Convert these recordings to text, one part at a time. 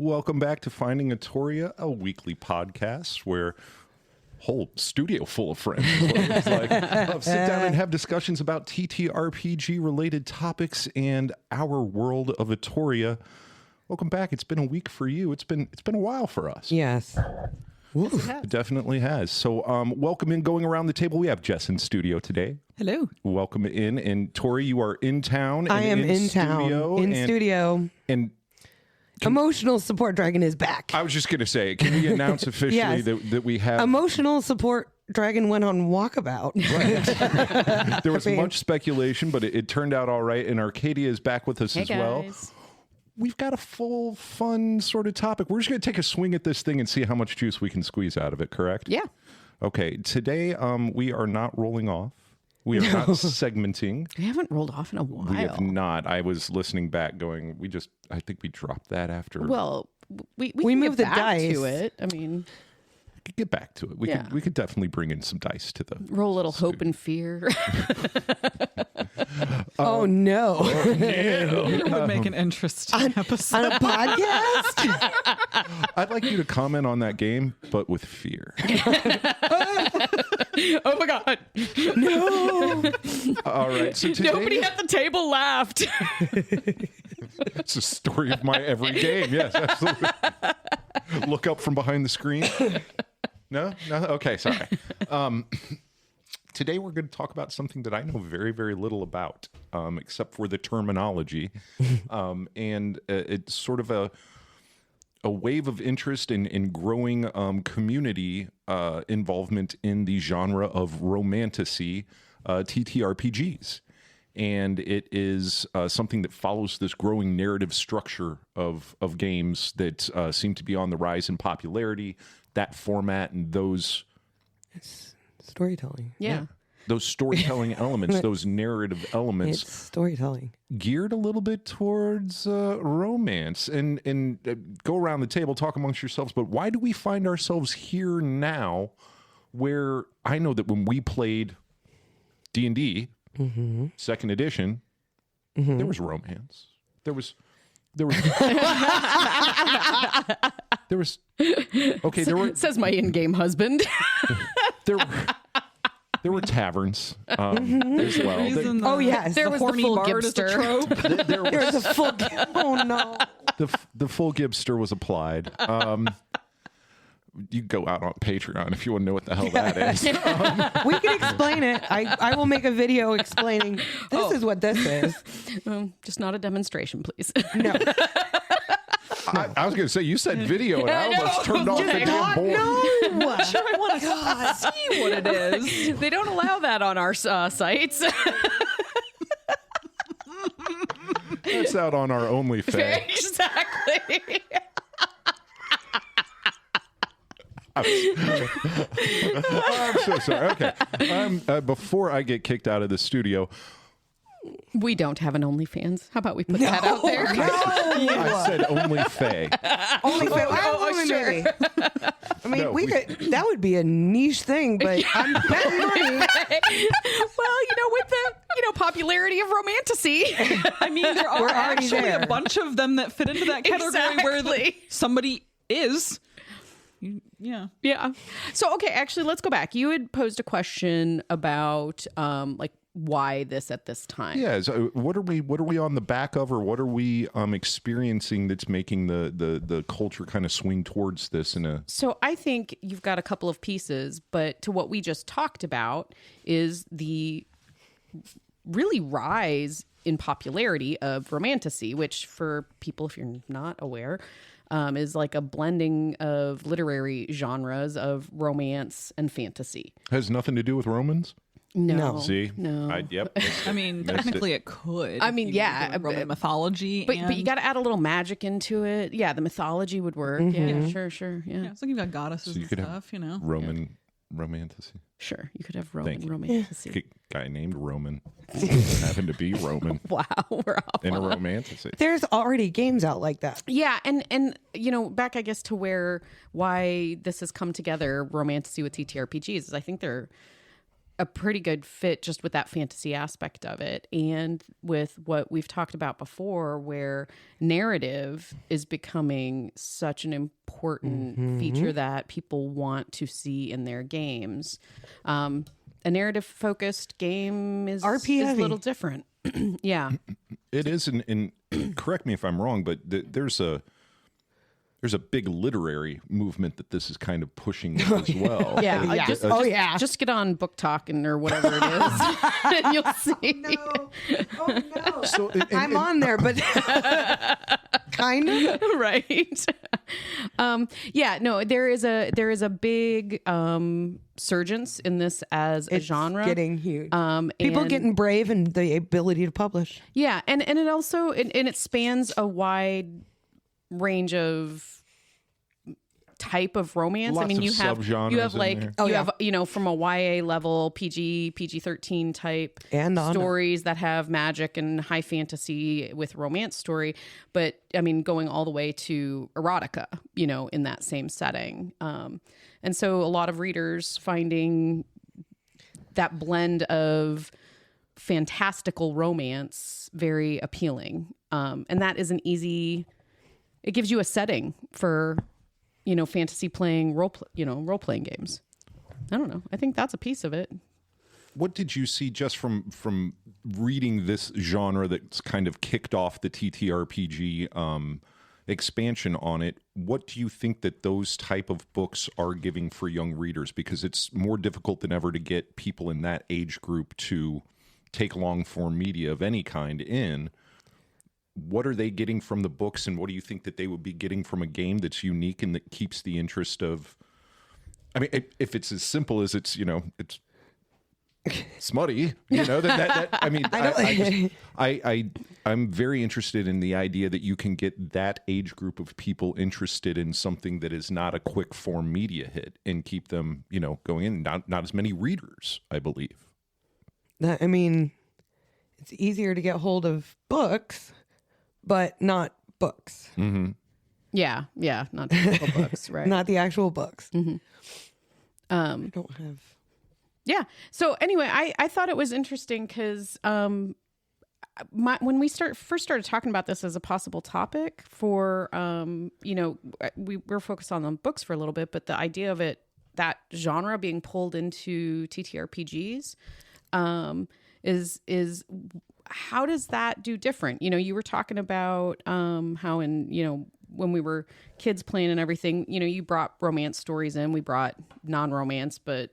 Welcome back to Finding Atoria, a weekly podcast where whole studio full of friends. It's like, sit down and have discussions about TTRPG related topics and our world of Atoria. Welcome back. It's been a week for you. It's been a while for us. Yes. Yes, It definitely has. So welcome in. Going around the table, we have Jess in studio today. Hello. Welcome in. And Tori, you are in town. I am in town. In studio. And Emotional Support Dragon is back. I was just going to say, can we announce officially Yes. that we have... Emotional Support Dragon went on walkabout. Right. There was much speculation, but it turned out all right. And Arcadia is back with us as well. We've got a full, fun sort of topic. We're just going to take a swing at this thing and see how much juice we can squeeze out of it, correct? Yeah. Okay. Today, we are not rolling off. We are not segmenting. We haven't rolled off in a while. We have not. I was listening back going, I think we dropped that after. Well, we We can moved get the back dice. to it. I mean, We could get back to it. We could definitely bring in some dice to the... roll a little hope and fear. Oh, no. It would make an interesting episode. On a podcast? I'd like you to comment on that game, but with fear. Oh my God. No. All right. So today... Nobody at the table laughed. It's a story of my every game. Yes, absolutely. Look up from behind the screen. No? Okay, sorry. Today we're going to talk about something that I know very, very little about, except for the terminology. And it's sort of a wave of interest in growing community involvement in the genre of romantasy TTRPGs. And it is something that follows this growing narrative structure of games that seem to be on the rise in popularity, that format and those... It's storytelling. Yeah. Those storytelling elements, those narrative elements, It's storytelling. geared a little bit towards romance. And go around the table, talk amongst yourselves, but why do we find ourselves here now where I know that when we played D&D, second edition, there was romance. There was okay, Says my in-game husband. there were taverns as well. Oh, yes. There The was the horny full bard is a Gibster. trope. There's a full... Oh, no. The full Gibster was applied. You can go out on Patreon if you want to know what the hell that is. We can explain it. I will make a video explaining this is what this is. Just not a demonstration, please. No. I was going to say, you said video, and I almost turned off the damn board. No. Sure, I want to see what it is. They don't allow that on our sites. That's out on our OnlyFans. Exactly. I'm so sorry. Okay. Before I get kicked out of the studio, We don't have an OnlyFans. How about we put that out there? I said only Faye. Only maybe. I mean, No, we could. That would be a niche thing, but I'm betting money. Well, with the popularity of romantasy. I mean, there are We're already actually there. a bunch of them that fit into that category where Exactly. somebody is. Yeah. Yeah. So, okay, actually, let's go back. You had posed a question about why this at this time. Yeah. So what are we on the back of, or what are we experiencing that's making the culture kind of swing towards this in a... So I think you've got a couple of pieces, but to what we just talked about is the really rise in popularity of romantasy, which for people, if you're not aware, is like a blending of literary genres of romance and fantasy. Has nothing to do with Romans? No. See? No. Yep. I mean, technically it could. I mean, if you yeah, were doing Roman mythology. But and, you got to add a little magic into it. Yeah, the mythology would work. Yeah, sure. Yeah. Yeah, it's like you've got goddesses So you and could have stuff, you know. Roman romantasy. Sure, you could have Thank Roman you. romantasy. Guy named Roman. Happened to be Roman Wow, we're off. in a on romantasy. There's already games out like that. Yeah, and back I guess to why this has come together, romantasy with TTRPGs, is I think they're a pretty good fit just with that fantasy aspect of it, and with what we've talked about before, where narrative is becoming such an important feature that people want to see in their games. A narrative focused game is a little different. Yeah, it is. And correct me if I'm wrong, but there's a big literary movement that this is kind of pushing as well. Just get on Book Talk or whatever it is, and you'll see. No. So, I'm on there, but kind of right. There is a big surgence in this as a genre. Getting huge. People getting brave and the ability to publish. Yeah, and it also it spans a wide range of type of romance. Lots I mean, of you have from a YA level, PG-13 type and stories that have magic and high fantasy with romance story, but I mean going all the way to erotica, in that same setting. And so a lot of readers finding that blend of fantastical romance very appealing. And that is it gives you a setting for, fantasy playing role-playing games. I don't know. I think that's a piece of it. What did you see just from reading this genre that's kind of kicked off the TTRPG expansion on it? What do you think that those type of books are giving for young readers? Because it's more difficult than ever to get people in that age group to take long-form media of any kind in. What are they getting from the books, and what do you think that they would be getting from a game that's unique and that keeps the interest of... I mean, if it's as simple as it's smutty, I'm very interested in the idea that you can get that age group of people interested in something that is not a quick form media hit and keep them, going in. Not as many readers, I believe. I mean, it's easier to get hold of books, but not books. Mm-hmm. Yeah, not the actual books, right? Not the actual books. Mm-hmm. I don't have. Yeah. So anyway, I thought it was interesting because when we first started talking about this as a possible topic for, we were focused on the books for a little bit, but the idea of that genre being pulled into TTRPGs is how does that do different? You were talking about how when we were kids playing and everything, you brought romance stories in. We brought non-romance, but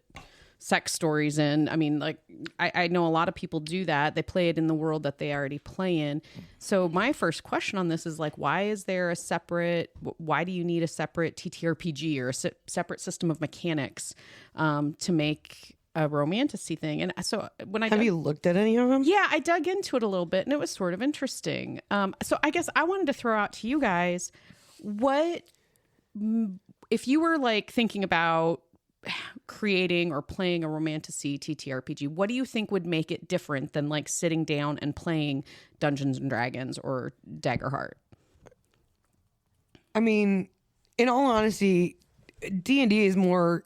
sex stories in. I mean, like, I know a lot of people do that. They play it in the world that they already play in. So my first question on this is like, why do you need a separate TTRPG or a separate system of mechanics to make a romantasy thing? And so have you looked at any of them? Yeah, I dug into it a little bit and it was sort of interesting. So I guess I wanted to throw out to you guys, if you were like thinking about creating or playing a romantasy TTRPG, what do you think would make it different than like sitting down and playing Dungeons and Dragons or Daggerheart? I mean, in all honesty, D&D is more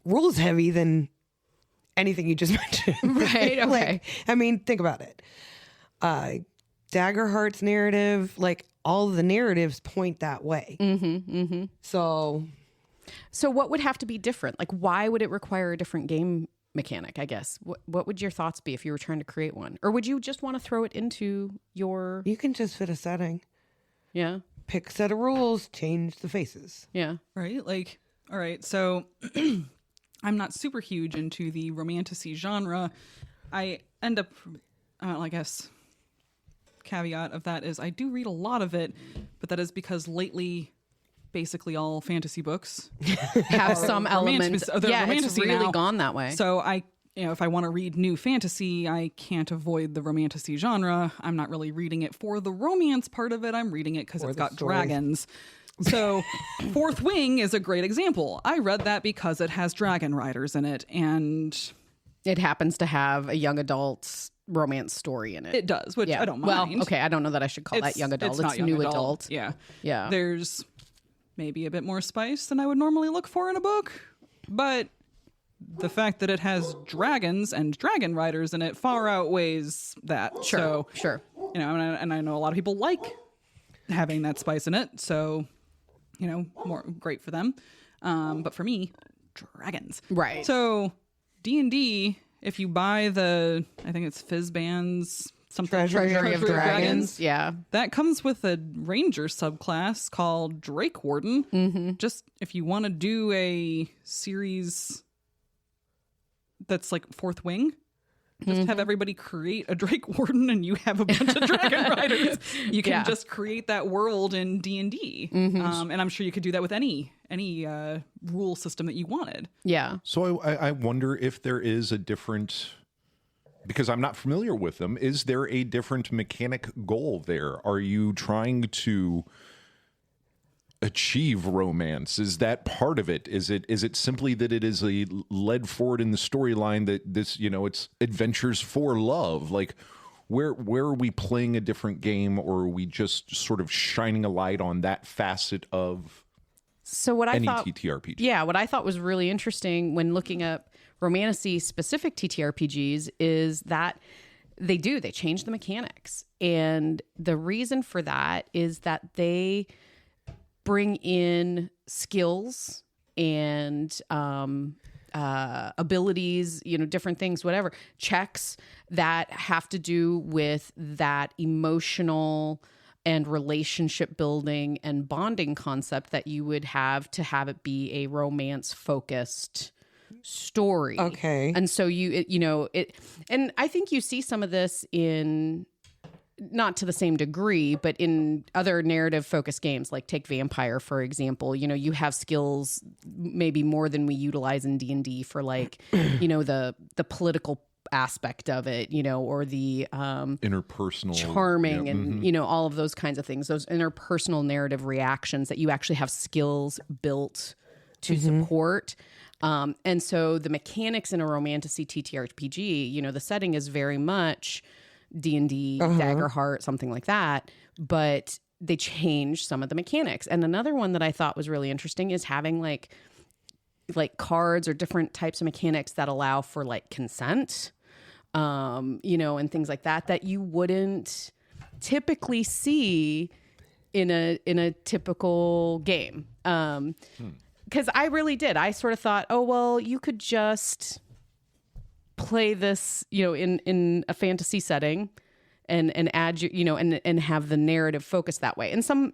rules heavy than anything you just mentioned. Right. Okay. Like, I mean, think about it. Daggerheart's narrative, like all of the narratives point that way. Mm-hmm, mm-hmm. So what would have to be different? Like, why would it require a different game mechanic, I guess? What would your thoughts be if you were trying to create one? Or would you just want to throw it into your... You can just fit a setting. Yeah. Pick a set of rules, change the faces. Yeah. Right? Like, all right, so I'm not super huge into the romantasy genre. I end up, I guess, caveat of that is I do read a lot of it, but that is because lately... basically all fantasy books have some element. It's really now. Gone that way. So if I want to read new fantasy, I can't avoid the romantasy genre. I'm not really reading it for the romance part of it. I'm reading it because it's got dragons. So Fourth Wing is a great example. I read that because it has dragon riders in it, and it happens to have a young adult romance story in it. It does, which I don't mind. Well, okay, I don't know that I should call that young adult. It's not new young adult. Yeah. There's maybe a bit more spice than I would normally look for in a book, but the fact that it has dragons and dragon riders in it far outweighs that. Sure, So, sure. you know, and I know a lot of people like having that spice in it. So, you know, more great for them. But for me, dragons. Right. So D&D, if you buy the, I think it's Fizzbands, something. Treasury of Dragons. Yeah. That comes with a ranger subclass called Drake Warden. Mm-hmm. Just if you want to do a series that's like Fourth Wing, just have everybody create a Drake Warden and you have a bunch of dragon riders. You can just create that world in D&D. And I'm sure you could do that with any rule system that you wanted. Yeah. So I wonder if there is a different, because I'm not familiar with them, is there a different mechanic goal there? Are you trying to achieve romance? Is that part of it? Is it simply that it is a led forward in the storyline that this, you know, it's adventures for love? Like, where are we playing a different game, or are we just sort of shining a light on that facet of So what I any thought, TTRPG? yeah, what I thought was really interesting when looking up Romantasy specific TTRPGs is that they change the mechanics. And the reason for that is that they bring in skills and abilities, you know, different things, whatever, checks that have to do with that emotional and relationship building and bonding concept that you would have to have it be a romance focused story. Okay. And so and I think you see some of this in, not to the same degree, but in other narrative focused games, like take Vampire, for example. You know, you have skills maybe more than we utilize in D&D for, like, you know, the political aspect of it, you know, or the Interpersonal charming and you know, all of those kinds of things, those interpersonal narrative reactions that you actually have skills built to support. And so the mechanics in a Romantasy TTRPG, you know, the setting is very much D&D, Daggerheart, something like that, but they change some of the mechanics. And another one that I thought was really interesting is having like cards or different types of mechanics that allow for like consent, you know, and things like that you wouldn't typically see in a typical game. Because I really did. I sort of thought, oh, well, you could just play this, you know, in a fantasy setting and add your, you know, and have the narrative focus that way. And some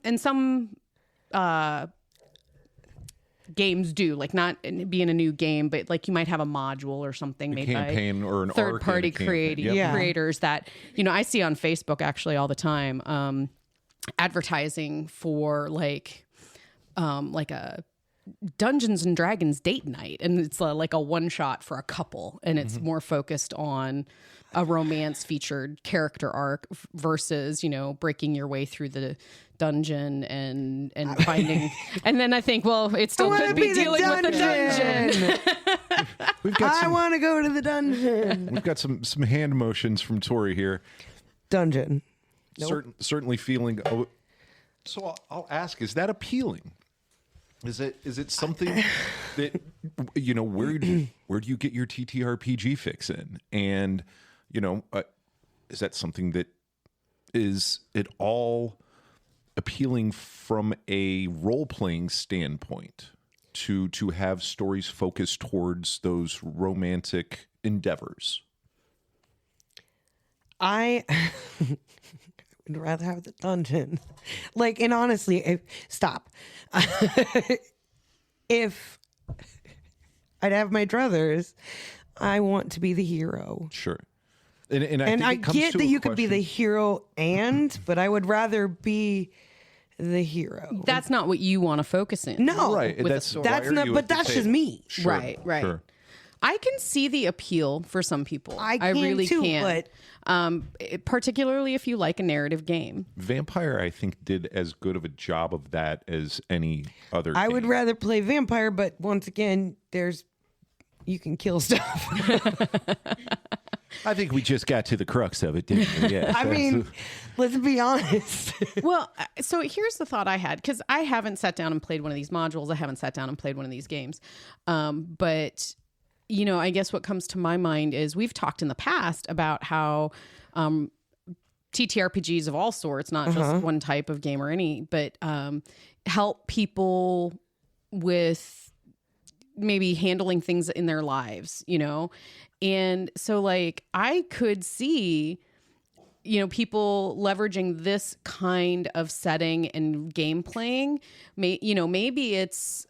games do, like, not being a new game, but like you might have a module or something made campaign by or an third party creators that, you know, I see on Facebook actually all the time, advertising for like a Dungeons and Dragons date night, and it's like a one shot for a couple, and it's more focused on a romance featured character arc versus, you know, breaking your way through the dungeon and finding and then I think, well, it still could be dealing with the dungeon. I want to go to the dungeon. We've got some hand motions from Tori here. Dungeon. Nope. Certainly feeling. Oh, so I'll ask: is that appealing? Is it something that, you know, where do you get your TTRPG fix in? And, you know, is that something that is at all appealing from a role-playing standpoint to have stories focused towards those romantic endeavors? I would rather have the dungeon. Like, and honestly, stop. If I'd have my druthers, I want to be the hero. Sure. And I get that you could be the hero but I would rather be the hero. That's not what you want to focus in. No. Right. With That's a story. That's not, but that's just me. Sure, Right. Sure. I can see the appeal for some people. I can really too, can. but particularly if you like a narrative game. Vampire, I think, did as good of a job of that as any other I game. would rather play Vampire, but once again, you can kill stuff. I think we just got to the crux of it, didn't we? Yeah. I mean, let's be honest. Well, so here's the thought I had, because I haven't sat down and played one of these modules. I haven't sat down and played one of these games. But I guess what comes to my mind is we've talked in the past about how TTRPGs of all sorts, not just one type of game or any, but help people with maybe handling things in their lives, And so like I could see, people leveraging this kind of setting and game playing, maybe it's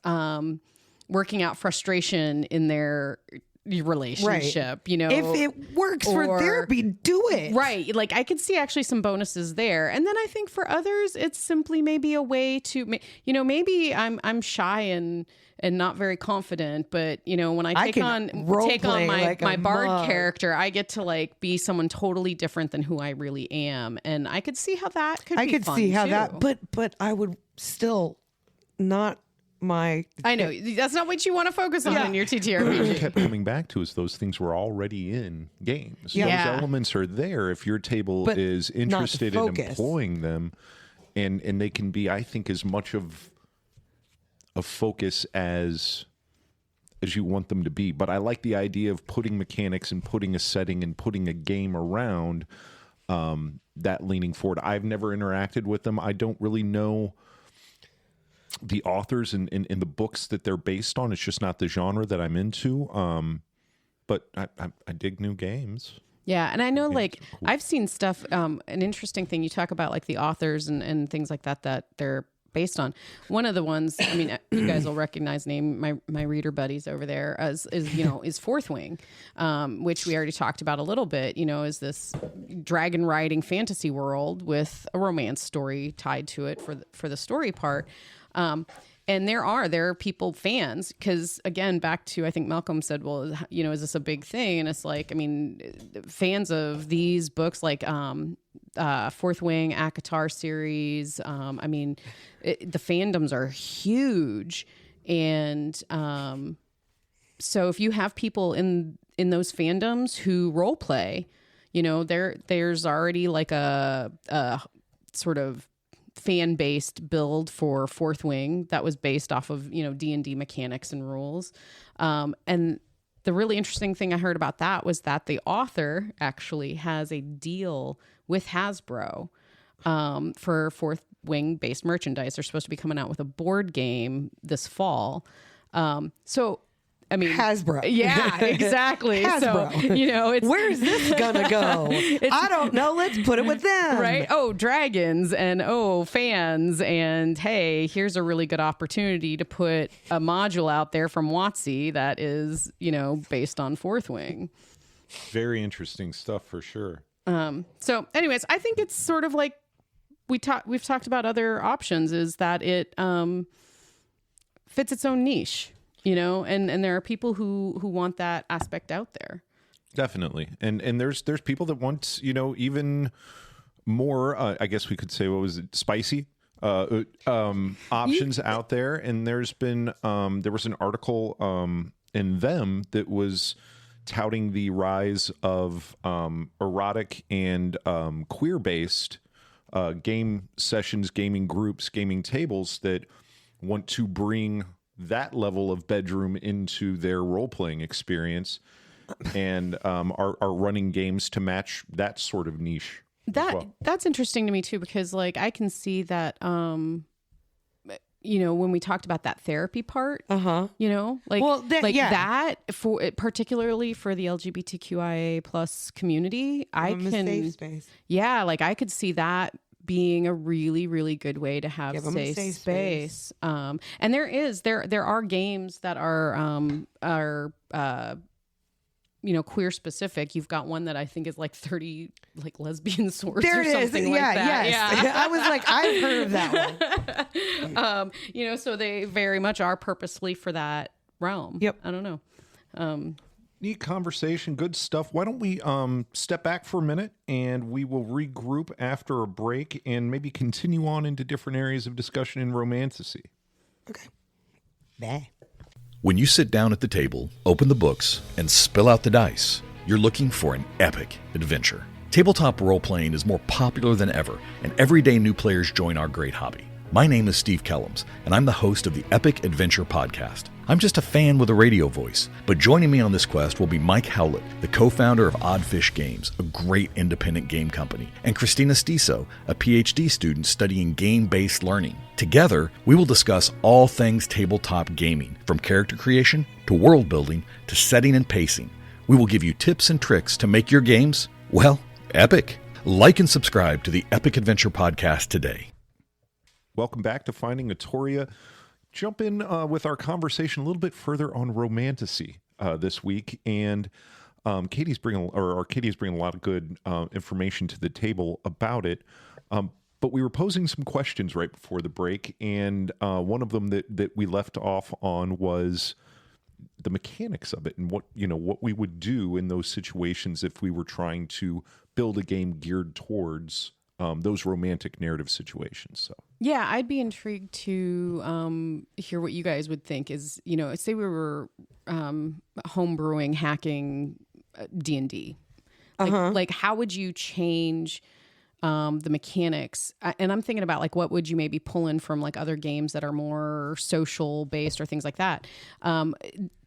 working out frustration in their relationship, if it works for therapy, do it. Right. Like I could see actually some bonuses there. And then I think for others, it's simply maybe a way to, maybe I'm shy and not very confident, but when I take on my bard character, I get to like be someone totally different than who I really am. And I could see how that could be fun too. But I would still not I know that's not what you want to focus on in your TTRPG. Kept coming back to is those things were already in games. Yeah. Those elements are there if your table is interested in employing them, and they can be, I think, as much of a focus as you want them to be. But I like the idea of putting mechanics and putting a setting and putting a game around that leaning forward. I've never interacted with them. I don't really know the authors in the books that they're based on. It's just not the genre that I'm into. But I dig new games. Yeah. And I know cool. I've seen stuff, an interesting thing you talk about like the authors and things like that they're based on. One of the ones, I mean, you guys will recognize the name, my reader buddies over there is Fourth Wing, which we already talked about a little bit, is this dragon riding fantasy world with a romance story tied to it for the story part. And there are people, fans, because again, back to, I think Malcolm said, well, is this a big thing? And it's like, I mean, fans of these books like Fourth Wing, Atoria series, the fandoms are huge. And so if you have people in those fandoms who role play, there's already like a sort of fan-based build for Fourth Wing that was based off of D&D mechanics and rules, and the really interesting thing I heard about that was that the author actually has a deal with Hasbro for Fourth Wing based merchandise. They're supposed to be coming out with a board game this fall, so I mean, Hasbro. Yeah, exactly. Hasbro. So, it's where's this gonna go? I don't know. Let's put it with them. Right? Oh, dragons and fans and hey, here's a really good opportunity to put a module out there from WotC that is, based on Fourth Wing. Very interesting stuff for sure. So anyways, I think it's sort of like we've talked about other options is that it fits its own niche. And there are people who want that aspect out there. Definitely. And there's people that want, even more, I guess we could say, what was it? Spicy options out there. And there's been, there was an article in them that was touting the rise of erotic and queer-based game sessions, gaming groups, gaming tables that want to bring that level of bedroom into their role-playing experience and are running games to match that sort of niche. That's interesting to me too, because like I can see that when we talked about that therapy part, that for particularly for the LGBTQIA plus community, a safe space. Yeah, like I could see that being a really, really good way to have safe space. And there are games that are queer specific. You've got one that I think is like 30 like lesbian swords or something like that. Yes. Yeah. I was like, I've heard of that one. So they very much are purposely for that realm. Yep. I don't know. Neat conversation, good stuff. Why don't we step back for a minute and we will regroup after a break and maybe continue on into different areas of discussion in Romantasy. Okay. Bye. When you sit down at the table, open the books, and spill out the dice, you're looking for an epic adventure. Tabletop role-playing is more popular than ever, and every day new players join our great hobby. My name is Steve Kellums, and I'm the host of the Epic Adventure Podcast. I'm just a fan with a radio voice. But joining me on this quest will be Mike Howlett, the co-founder of Oddfish Games, a great independent game company, and Christina Stiso, a PhD student studying game-based learning. Together, we will discuss all things tabletop gaming, from character creation to world building to setting and pacing. We will give you tips and tricks to make your games, well, epic. Like and subscribe to the Epic Adventure Podcast today. Welcome back to Finding Atoria. Jump in with our conversation a little bit further on Romantasy this week, and Arcadia's bringing a lot of good information to the table about it. But we were posing some questions right before the break, and one of them that we left off on was the mechanics of it and what we would do in those situations if we were trying to build a game geared towards those romantic narrative situations. So yeah, I'd be intrigued to hear what you guys would think. Is say we were homebrewing, hacking D&D, like how would you change the mechanics? And I'm thinking about like what would you maybe pull in from like other games that are more social based or things like that,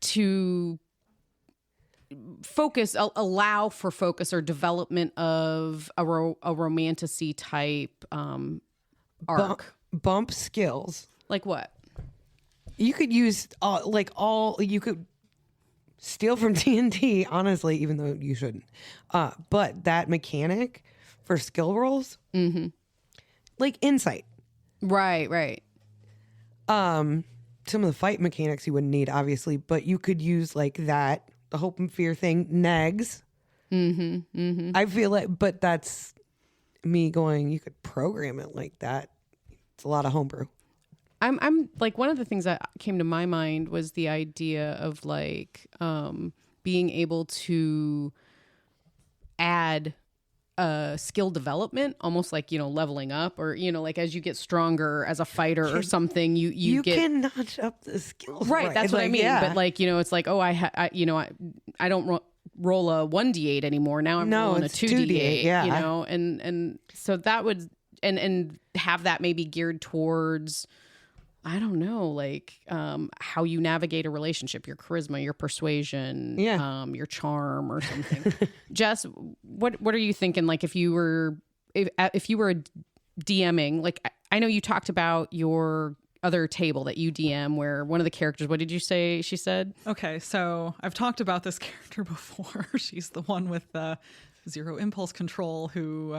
to focus, allow for focus or development of a romantasy type arc. Bump skills. Like what? You could use you could steal from D&D, honestly, even though you shouldn't. But that mechanic for skill rolls, like insight. Right. Some of the fight mechanics you wouldn't need, obviously, but you could use like that, the hope and fear thing, negs. I feel like, but that's me going, you could program it like that. It's a lot of homebrew. I'm like, one of the things that came to my mind was the idea of like being able to add skill development, almost like leveling up, or like as you get stronger as a fighter or something, you get, can notch up the skills. Right, that's what I mean. Yeah. But like it's like, oh, I don't roll a 1d8 anymore. Now I'm rolling a 2d8. Yeah. And so that would and have that maybe geared towards, I don't know, like how you navigate a relationship, your charisma, your persuasion, your charm or something. Jess, what are you thinking? Like if you were DMing, like I know you talked about your other table that you DM where one of the characters, what did you say she said? Okay, so I've talked about this character before. She's the one with zero impulse control who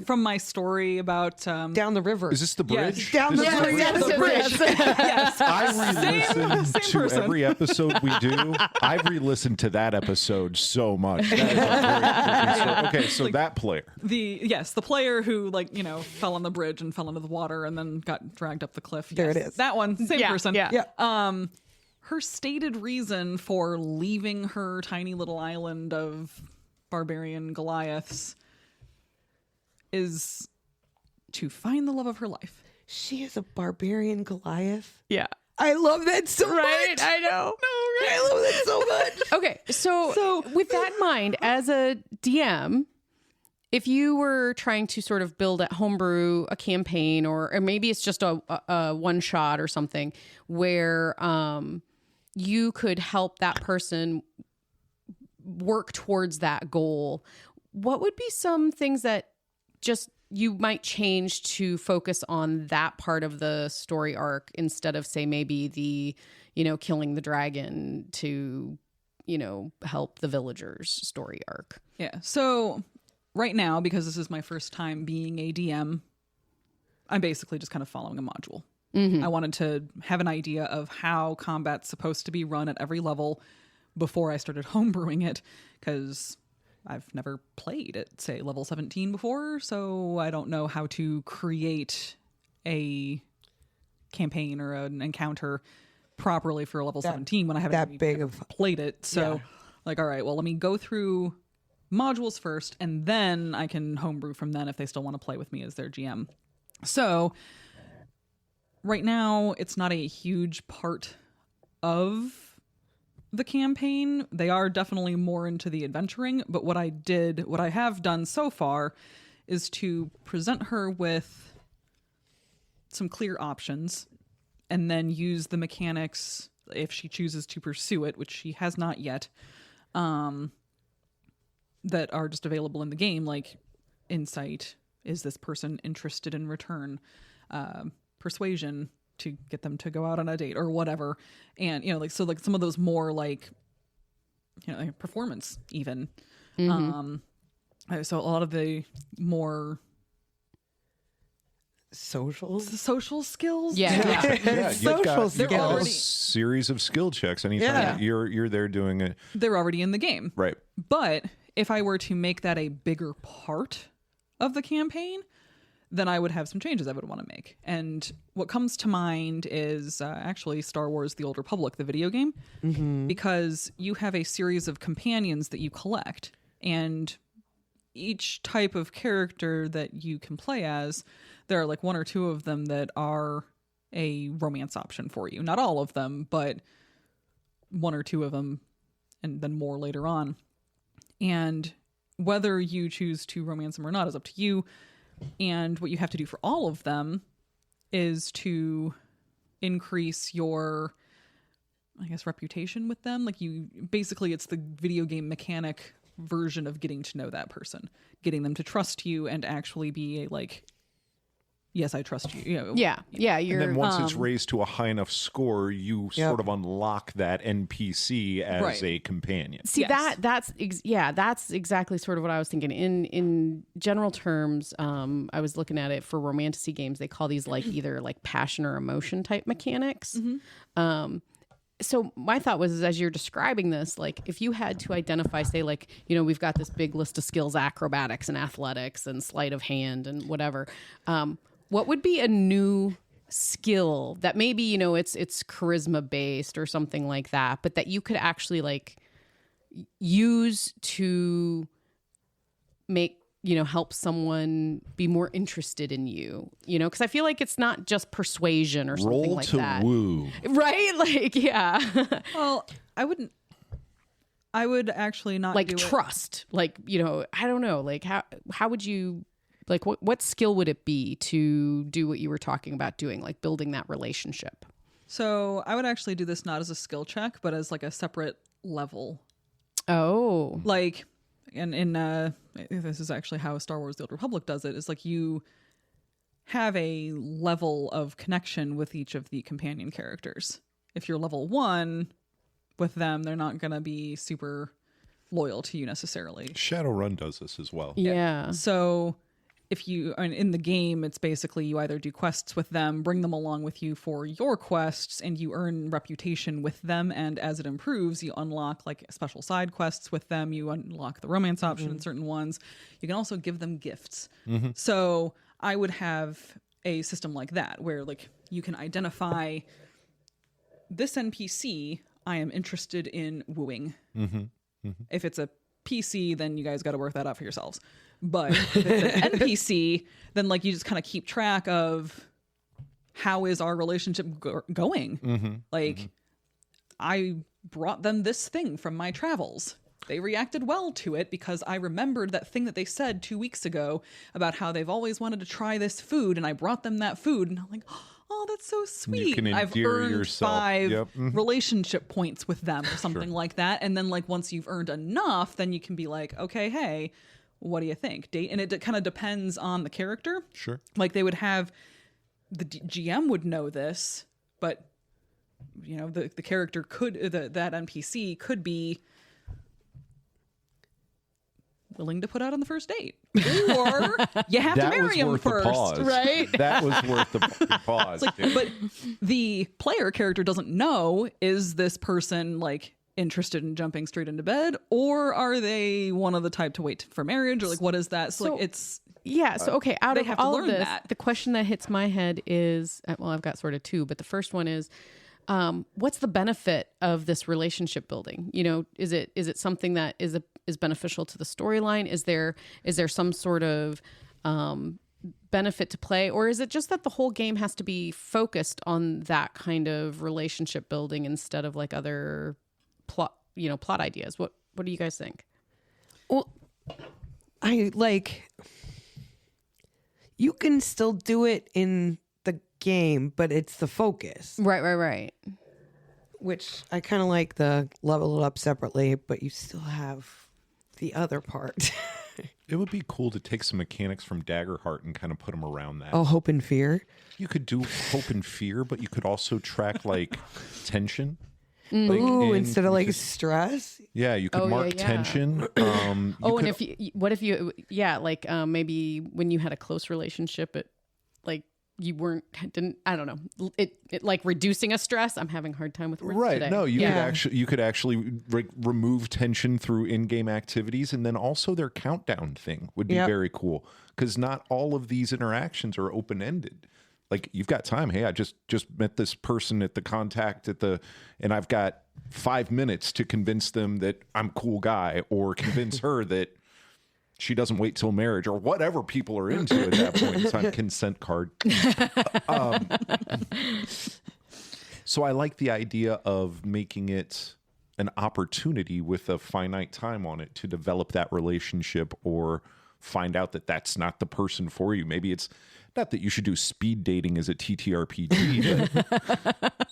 from my story about down the river. Is this the bridge? Yes. Down the river. Yes, The bridge. Yes. I re-listen to person. every episode we do. I've re-listened to that episode so much. That is a great story. Okay, so that player. The player who fell on the bridge and fell into the water and then got dragged up the cliff. There it is. That one, same person. Yeah. Her stated reason for leaving her tiny little island of barbarian Goliaths is to find the love of her life. She is a barbarian Goliath. Yeah. I love that so much. I know. No, right? I love that so much. Okay, so with that in mind, as a DM, if you were trying to sort of build a homebrew, a campaign, or maybe it's just a one shot or something where you could help that person work towards that goal, what would be some things that just you might change to focus on that part of the story arc instead of, say, maybe the killing the dragon to help the villagers story arc? Yeah, so right now, because this is my first time being a DM, I'm basically just kind of following a module. I wanted to have an idea of how combat's supposed to be run at every level before I started homebrewing it, because I've never played at, say, level 17 before, so I don't know how to create a campaign or an encounter properly for a level 17 when I haven't played it. So, all right, well, let me go through modules first, and then I can homebrew from then if they still want to play with me as their GM. So, right now, it's not a huge part of the campaign. They are definitely more into the adventuring, but what I have done so far is to present her with some clear options and then use the mechanics if she chooses to pursue it, which she has not yet, that are just available in the game, like insight. Is this person interested in return? Persuasion, to get them to go out on a date or whatever. And, like some of those more like, like performance even. So a lot of the more social skills. Yeah. You've got a already- series of skill checks anytime that you're there doing it. They're already in the game. Right. But if I were to make that a bigger part of the campaign, then I would have some changes I would want to make. And what comes to mind is actually Star Wars The Old Republic, the video game, because you have a series of companions that you collect, and each type of character that you can play as, there are like one or two of them that are a romance option for you. Not all of them, but one or two of them, and then more later on. And whether you choose to romance them or not is up to you. And what you have to do for all of them is to increase your, I guess, reputation with them. Like basically it's the video game mechanic version of getting to know that person, getting them to trust you and actually be a like, yes, I trust you. Yeah. And then once it's raised to a high enough score, you sort of unlock that NPC as a companion. See, Yes. that's exactly sort of what I was thinking. In general terms, I was looking at it for romantasy games. They call these like either like passion or emotion type mechanics. So my thought was, as you're describing this, like if you had to identify, say, like, we've got this big list of skills, acrobatics and athletics and sleight of hand and whatever. What would be a new skill that maybe, it's charisma based or something like that, but that you could actually like use to make, help someone be more interested in you, because I feel like it's not just persuasion or something like that. Woo. Right? Like, yeah. Well, I would actually not like do trust. Like, I don't know. Like how would you, like what skill would it be to do what you were talking about doing, like building that relationship? So I would actually do this not as a skill check, but as like a separate level. Oh. Like, and this is actually how Star Wars The Old Republic does it, is like you have a level of connection with each of the companion characters. If you're level 1 with them, they're not going to be super loyal to you necessarily. Shadowrun does this as well. Yeah. So if you are in the game, it's basically you either do quests with them, bring them along with you for your quests, and you earn reputation with them. And as it improves, you unlock like special side quests with them. You unlock the romance option in certain ones. You can also give them gifts. So I would have a system like that where like you can identify this NPC I am interested in wooing. If it's a PC, then you guys got to work that out for yourselves. But if it's an NPC, then like you just kind of keep track of how is our relationship going. I brought them this thing from my travels. They reacted well to it because I remembered that thing that they said 2 weeks ago about how they've always wanted to try this food, and I brought them that food, and I'm like, oh, that's so sweet. can I've endear earned yourself. 5 relationship points with them or something like that. And then like once you've earned enough, then you can be like, okay, hey, what do you think? Date, and it kind of depends on the character. Sure. Like they would have the GM would know this, but the character could that NPC could be willing to put out on the first date, or you have to marry him first, right? That was worth the pause. But the player character doesn't know, is this person like interested in jumping straight into bed, or are they one of the type to wait for marriage, or like what is that? So like it's so okay, out they of have to all of learn this, that. the question that hits my head is, well, I've got sort of two, but the first one is, what's the benefit of this relationship building? Is it something that is beneficial to the storyline? Is there some sort of benefit to play, or is it just that the whole game has to be focused on that kind of relationship building instead of like other plot ideas? What do you guys think? Well, I like, you can still do it in the game, but it's the focus. Right. which I kind of like the level it up separately, but you still have the other part. It would be cool to take some mechanics from Daggerheart and kind of put them around that. Oh, hope and fear. You could do hope and fear, but you could also track like tension. Ooh, and instead of you like could- stress. Yeah, you could mark yeah. tension. And if you, like maybe when you had a close relationship, it like you I don't know, it like reducing a stress. I'm having a hard time with words Right. today. No, you could actually remove tension through in-game activities, and then also their countdown thing would be very cool, because not all of these interactions are open-ended. Like, you've got time. Hey, I just met this person at the contact and I've got 5 minutes to convince them that I'm a cool guy, or convince her that she doesn't wait till marriage, or whatever people are into at that point in time. Consent card. So I like the idea of making it an opportunity with a finite time on it to develop that relationship, or find out that that's not the person for you. Maybe it's not that you should do speed dating as a TTRPG, but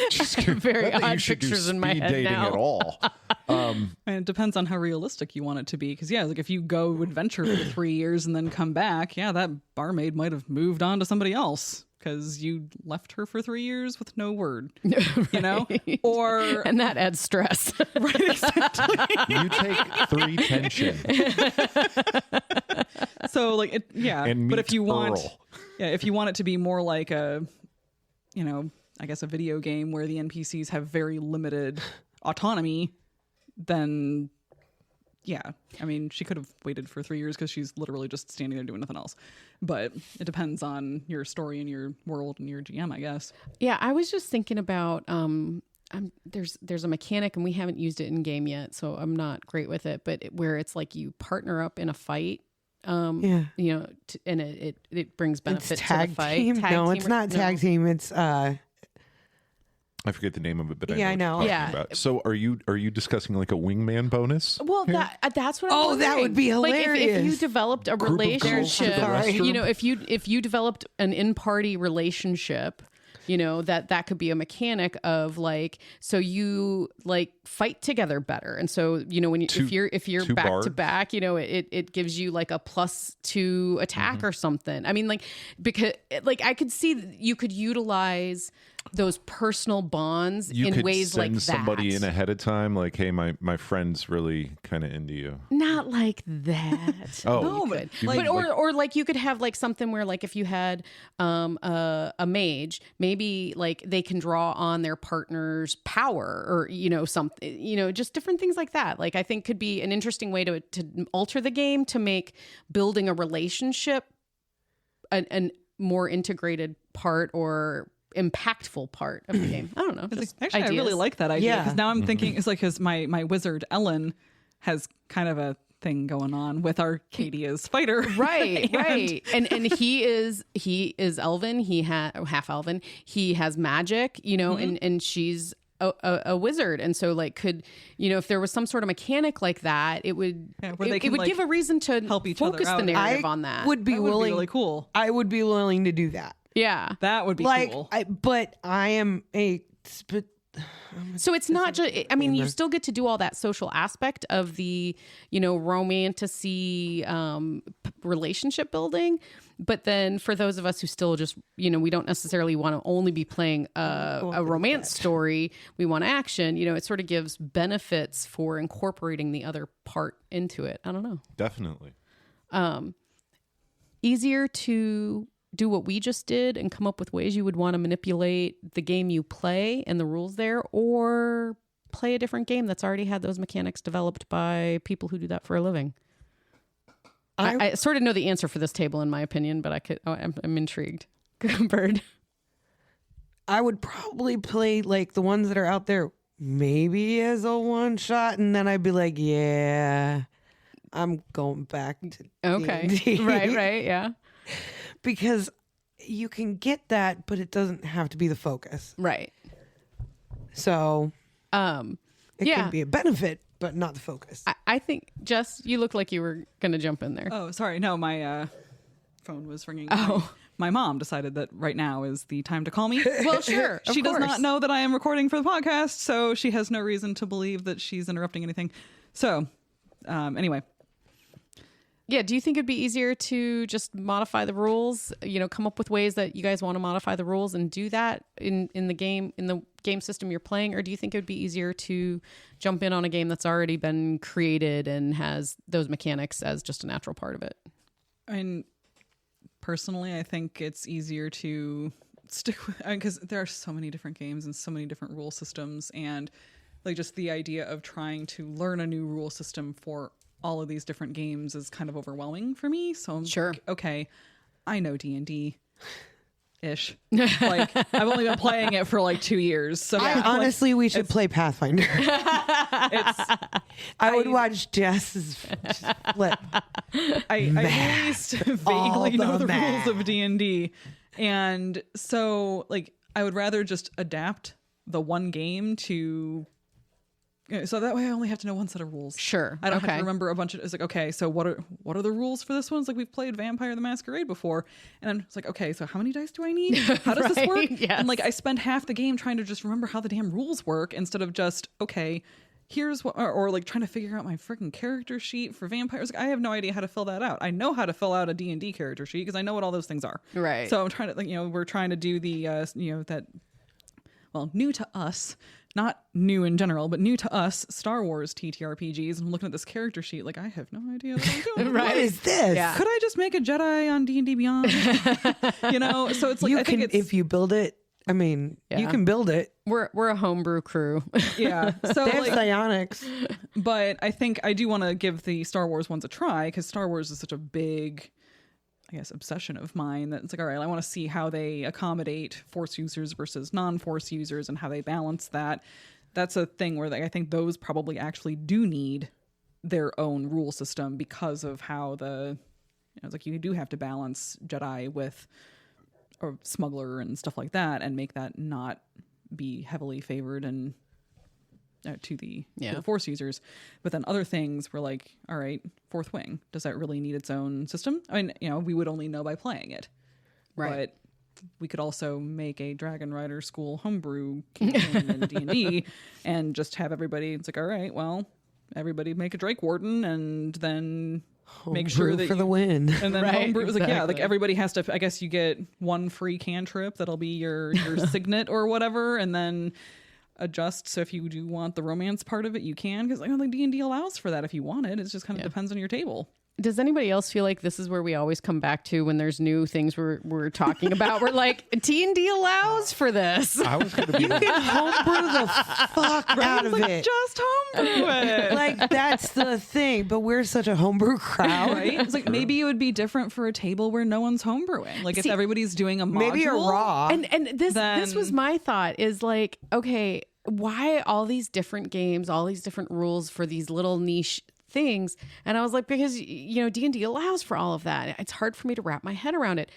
just Very not that odd you should do pictures in my speed head dating now. at all. And it depends on how realistic you want it to be. Because, like, if you go adventure for 3 years and then come back, that barmaid might have moved on to somebody else because you left her for 3 years with no word, you know? Or... And that adds stress. Right, exactly. You take 3 tension. So, like, And but meet if you want... Earl. Yeah, if you want it to be more like a, I guess a video game where the NPCs have very limited autonomy, then I mean, she could have waited for 3 years because she's literally just standing there doing nothing else. But it depends on your story and your world and your GM, I guess. Yeah, I was just thinking about there's a mechanic, and we haven't used it in game yet, so I'm not great with it. But where it's like you partner up in a fight. And it brings benefit It's to tag the fight. team. Tag No, team it's or- not tag team. It's I forget the name of it, but Yeah, I I know. know. What you're Yeah. talking about. So are you discussing like a wingman bonus? Well, that's what. Oh, I'm that would be wondering. Like if you hilarious. developed a Group of girls relationship, to the restroom? you know, if you developed an in-party relationship, you know, that could be a mechanic of like, so you like fight together better, and so you know when if you're two back bard. to back, you know, it gives you like a +2 attack or something. I mean, like, because like I could see that you could utilize those personal bonds You in could ways like send that. somebody in ahead of time, like, hey, my friend's really kind of into you. Not like that. Oh, No, but like, Or like you could have like something where like if you had a mage, maybe like they can draw on their partner's power, or you know, something, you know, just different things like that. Like I think could be an interesting way to alter the game to make building a relationship an more integrated part or impactful part of the game. I don't know. Just actually, I really ideas. like that idea. Yeah. Because now I'm thinking, it's like, because my wizard, Ellen, has kind of a thing going on with Arcadia's fighter. Right, right. And he is elven, he half elven, he has magic, you know, and she's a wizard, and so like could, you know, if there was some sort of mechanic like that, it would where they it can, would like, give a reason to help each other focus the out. narrative on that. would be That would be willing. really cool. I would be willing to do that. Yeah. That would be Like, cool. but I am So it's not just, I mean, you still get to do all that social aspect of the, you know, romantasy relationship building. But then for those of us who still just, you know, we don't necessarily want to only be playing a romance story, we want action, you know, it sort of gives benefits for incorporating the other part into it. I don't know. Definitely. Easier to do what we just did and come up with ways you would want to manipulate the game you play and the rules there, or play a different game that's already had those mechanics developed by people who do that for a living. I sort of know the answer for this table, in my opinion, but I'm intrigued. Bird. I would probably play like the ones that are out there, maybe as a one shot, and then I'd be like, yeah, I'm going back to Okay. D&D. Right, yeah. Because you can get that, but it doesn't have to be the focus. Right. So it yeah. can be a benefit, but not the focus. I think, Jess, you look like you were going to jump in there. Oh, sorry. No, my phone was ringing. Oh. My mom decided that right now is the time to call me. Well, sure. She of does course. not know that I am recording for the podcast, so she has no reason to believe that she's interrupting anything. So, anyway. Yeah, do you think it'd be easier to just modify the rules? Come up with ways that you guys want to modify the rules and do that in the game system you're playing, or do you think it would be easier to jump in on a game that's already been created and has those mechanics as just a natural part of it? I mean, personally, I think it's easier to stick with, because there are so many different games and so many different rule systems, and like just the idea of trying to learn a new rule system for all of these different games is kind of overwhelming for me. So I'm Sure. like, okay, I know D&D ish. Like I've only been playing it for like 2 years. So Honestly, we should play Pathfinder. I would watch Jess's flip. at least All vaguely know the the math. rules of D&D. And so like I would rather just adapt the one game to, so that way I only have to know one set of rules. Sure. I don't have Okay. to remember a bunch of, it's like, okay, so what are the rules for this one? It's like we've played Vampire the Masquerade before. And I'm just like, okay, so how many dice do I need? How does this work? Right, yes. And like I spend half the game trying to just remember how the damn rules work instead of just, okay, here's what, or like trying to figure out my freaking character sheet for vampires. Like, I have no idea how to fill that out. I know how to fill out a D&D character sheet because I know what all those things are. Right. So I'm trying to, like, we're trying to do the, that, well, new to us, not new in general, but new to us, Star Wars TTRPGs. And I'm looking at this character sheet, like, I have no idea what I'm doing. What is this? Yeah. Could I just make a Jedi on D&D Beyond? So it's like, You I think can, it's, if you build it. I mean, you Yeah. can build it. We're a homebrew crew. yeah. So They have like, psionics. but I think I do want to give the Star Wars ones a try because Star Wars is such a big, I guess, obsession of mine that it's like, all right, I want to see how they accommodate Force users versus non-Force users and how they balance that. That's a thing where I think those probably actually do need their own rule system because of how it's like you do have to balance Jedi with or smuggler and stuff like that and make that not be heavily favored and to the Force users. But then other things were like, all right, Fourth Wing, does that really need its own system? I mean, we would only know by playing it. Right. But we could also make a Dragon Rider school homebrew campaign in D&D and just have everybody, it's like, all right, well, everybody make a Drake Warden and then make sure Brew that for the win. and then Right, homebrew was like, yeah, like exactly. everybody has to, I guess you get one free cantrip that'll be your signet or whatever, and then adjust. So if you do want the romance part of it, you can, because I don't think D&D allows for that if you want it. It just kind of depends on your table. Does anybody else feel like this is where we always come back to when there's new things we're talking about? We're like, T&D allows for this. I was going to be Homebrew the fuck out of it. Just homebrew it. Like, that's the thing. But we're such a homebrew crowd. Right? It's like maybe it would be different for a table where no one's homebrewing. Like if See, everybody's doing a module. Maybe a raw. And this Then- was my thought is like, okay, why all these different games, all these different rules for these little niche things? And I was like, because D&D allows for all of that. It's hard for me to wrap my head around it.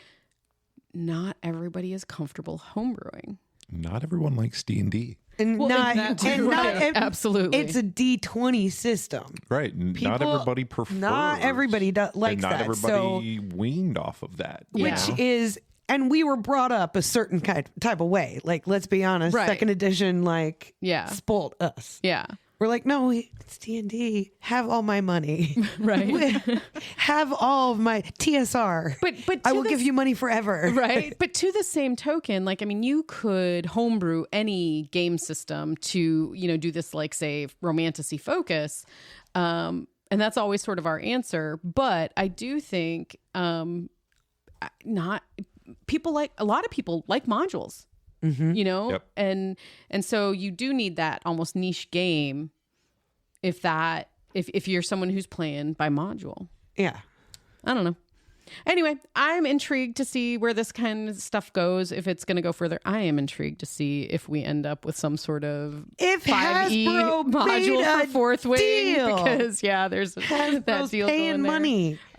Not everybody is comfortable homebrewing. not everyone likes D&D. And Well, not, that too, and not right. ev- Absolutely. It's a D20 system. Right. Not People- everybody prefers. Not everybody likes and not that. everybody weaned off of that. Yeah. Which is, and we were brought up a certain type of way. Like, let's be honest, Right. second edition, like, Yeah. spoiled us. Yeah. We're like, no, it's D&D. Have all my money. Right. Have all of my TSR. But I to will the- give you money forever. Right. But to the same token, like, I mean, you could homebrew any game system to, do this, like, say, romantasy focus. And that's always sort of our answer. But I do think not people like a lot of people like modules. Yep. And so you do need that almost niche game if you're someone who's playing by module. Yeah. I don't know. Anyway, I'm intrigued to see where this kind of stuff goes, if it's going to go further. I am intrigued to see if we end up with some sort of If 5e Hasbro module made for a Fourth Wing, deal. because there's that Hasbro's deal paying going there.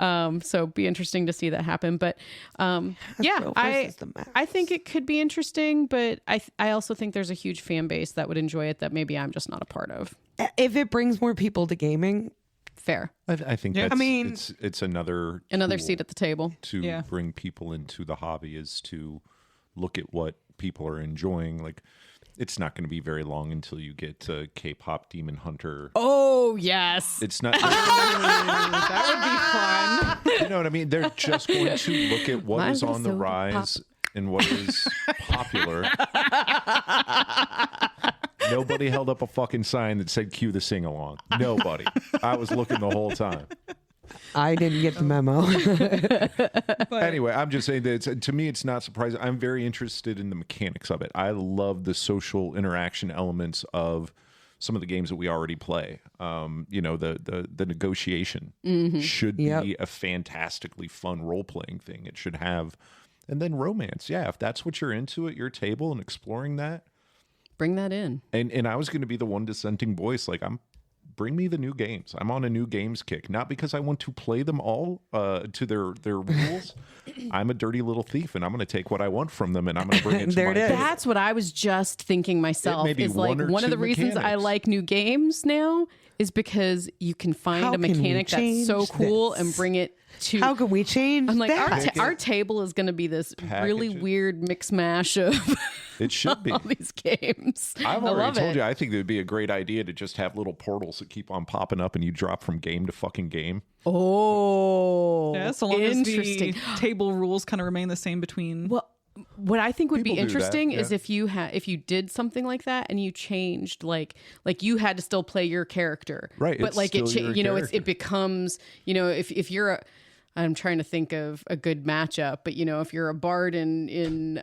money. So be interesting to see that happen. But Hasbro versus the Max. I think it could be interesting, but I also think there's a huge fan base that would enjoy it that maybe I'm just not a part of. If it brings more people to gaming, Fair. I think that's, I mean, it's another Another tool seat at the table. to bring people into the hobby is to look at what people are enjoying. Like, it's not going to be very long until you get K-pop Demon Hunter. Oh, yes. It's not. That would be fun. You know what I mean? They're just going to look at what is Mine's on the so rise and what is popular. Nobody held up a fucking sign that said cue the sing-along. Nobody. I was looking the whole time. I didn't get the memo. Anyway, I'm just saying that to me, it's not surprising. I'm very interested in the mechanics of it. I love the social interaction elements of some of the games that we already play. You know, the negotiation should be a fantastically fun role-playing thing. It should have, and then romance. Yeah, if that's what you're into at your table and exploring that, Bring that in. and I was going to be the one dissenting voice. Like, bring me the new games. I'm on a new games kick, not because I want to play them all to their rules. I'm a dirty little thief, and I'm going to take what I want from them, and I'm going to bring it to There my it is. table. That's what I was just thinking myself. may be Is like one or one of two the reasons I mechanics. like new games now is because you can find How a can we mechanic that's so change cool this? and bring it to. How can we change I'm like that? our table is going to be this really Package it. weird mix mash of It should be. all these games. I've I already love told it. you, I think it would be a great idea to just have little portals that keep on popping up and you drop from game to fucking game. Oh, Yeah, so long as interesting. the table rules kind of remain the same between. Well, what I think would People be do that, interesting yeah. is if you did something like that and you changed like you had to still play your character, Right, But it's like still your you know character. it becomes, you know, if you're a, I'm trying to think of a good matchup, but you know, if you're a bard in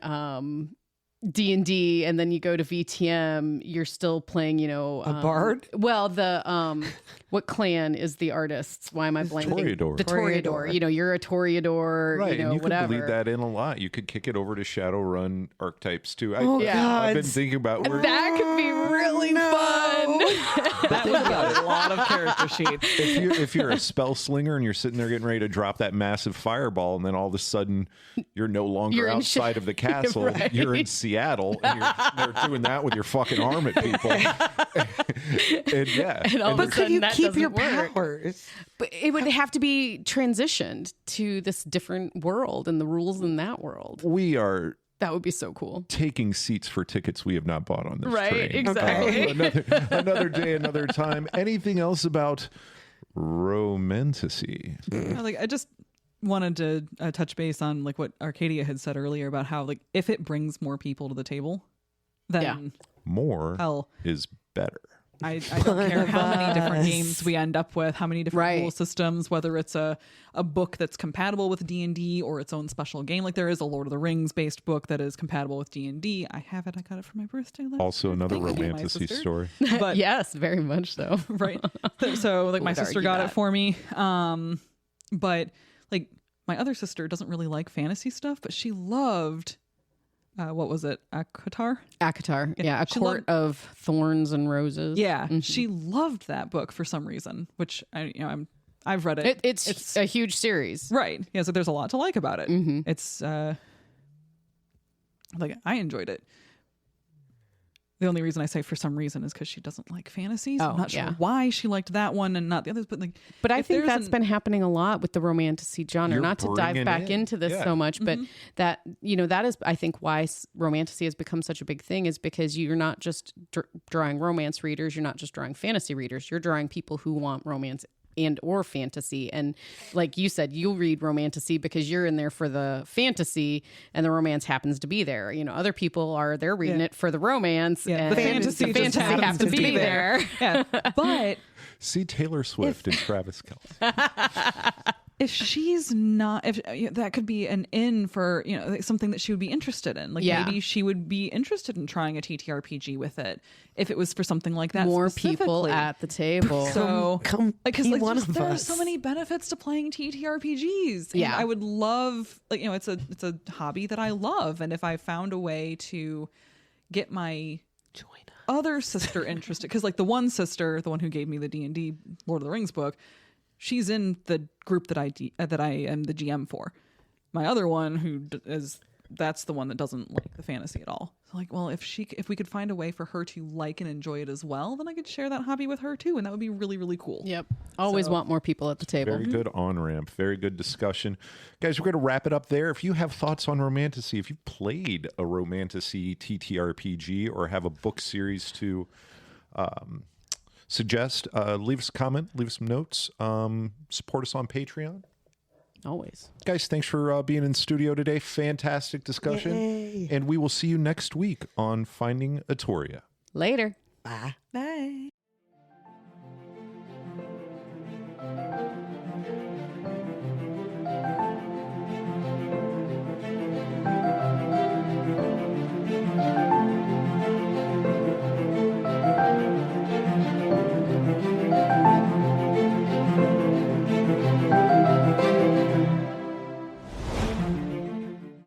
D&D and then you go to VTM, you're still playing, you know, A bard? Well, the what clan is the artist's? Why am I blanking? Toreador. The Toreador. You know, you're a Toreador. Right, you know, and you whatever. could bleed that in a lot. You could kick it over to Shadowrun archetypes too. Oh, I've been God. thinking about That could be really fun. That would be a lot of character sheets. if you're a spell slinger and you're sitting there getting ready to drop that massive fireball, and then all of a sudden you're no longer You're in outside of the castle, Right. you're in Seattle, and they're doing that with your fucking arm at people. And yeah, And all of a But could sudden you that keep doesn't your work. powers? But it would have to be transitioned to this different world and the rules in that world. we are That would be so cool. taking seats for tickets we have not bought on this Right, train. exactly. Another day, another time. Anything else about Romantasy? I just wanted to touch base on like what Arcadia had said earlier about how like if it brings more people to the table, then Yeah. More hell, is better. I don't care how many different games we end up with, how many different Right. rule systems, whether it's a book that's compatible with D&D or its own special game. Like there is a Lord of the Rings based book that is compatible with D&D. I have it. I got it for my birthday last Also, year. another Thank you, my Romantasy sister. story. But Yes, very much so. right. So like my Would sister argue got that. it for me. But like my other sister doesn't really like fantasy stuff, but she loved what was it? Akatar? Akatar. Yeah, A she Court of Thorns and Roses. Yeah. She loved that book for some reason, which I've read it. It's a huge series. Right. Yeah, so there's a lot to like about it. Mm-hmm. It's like I enjoyed it. The only reason I say for some reason is because she doesn't like fantasies. Oh, I'm not sure yeah. why she liked that one and not the others, but like But I if think there's that's an- been happening a lot with the romantasy genre. You're Not to dive bringing back in- into this yeah. so much, but Mm-hmm. that, you know, that is, I think, why romantasy has become such a big thing is because you're not just drawing romance readers, you're not just drawing fantasy readers, you're drawing people who want romance and or fantasy. And like you said, you'll read romantasy because you're in there for the fantasy and the romance happens to be there. You know, other people they're reading Yeah. it for the romance Yeah, and the fantasy just have happens to to be be there. Yeah. But See Taylor Swift and Travis Kelce. if she's not, if that could be an in for, you know, something that she would be interested in. Like Yeah. maybe she would be interested in trying a TTRPG with it if it was for something like that. More people specifically. at the table. So Come because be like one just, of there are us. so many benefits to playing TTRPGs. And Yeah. I would love, like, you know, it's a hobby that I love, and if I found a way to get my other sister interested, because like the one sister, the one who gave me the D&D Lord of the Rings book, she's in the group that I am the GM for. My other one, who is that's the one that doesn't like the fantasy at all. So like, well, if we could find a way for her to like and enjoy it as well, then I could share that hobby with her too, and that would be really, really cool. Yep. Always want more people at the table. Very good on-ramp. Very good discussion. Guys, we're going to wrap it up there. If you have thoughts on Romantasy, if you played a Romantasy TTRPG or have a book series to suggest, leave us a comment, leave us some notes, support us on Patreon. Always. Guys, thanks for being in studio today. Fantastic discussion. Yay. And we will see you next week on Finding Atoria. Later. Bye. Bye.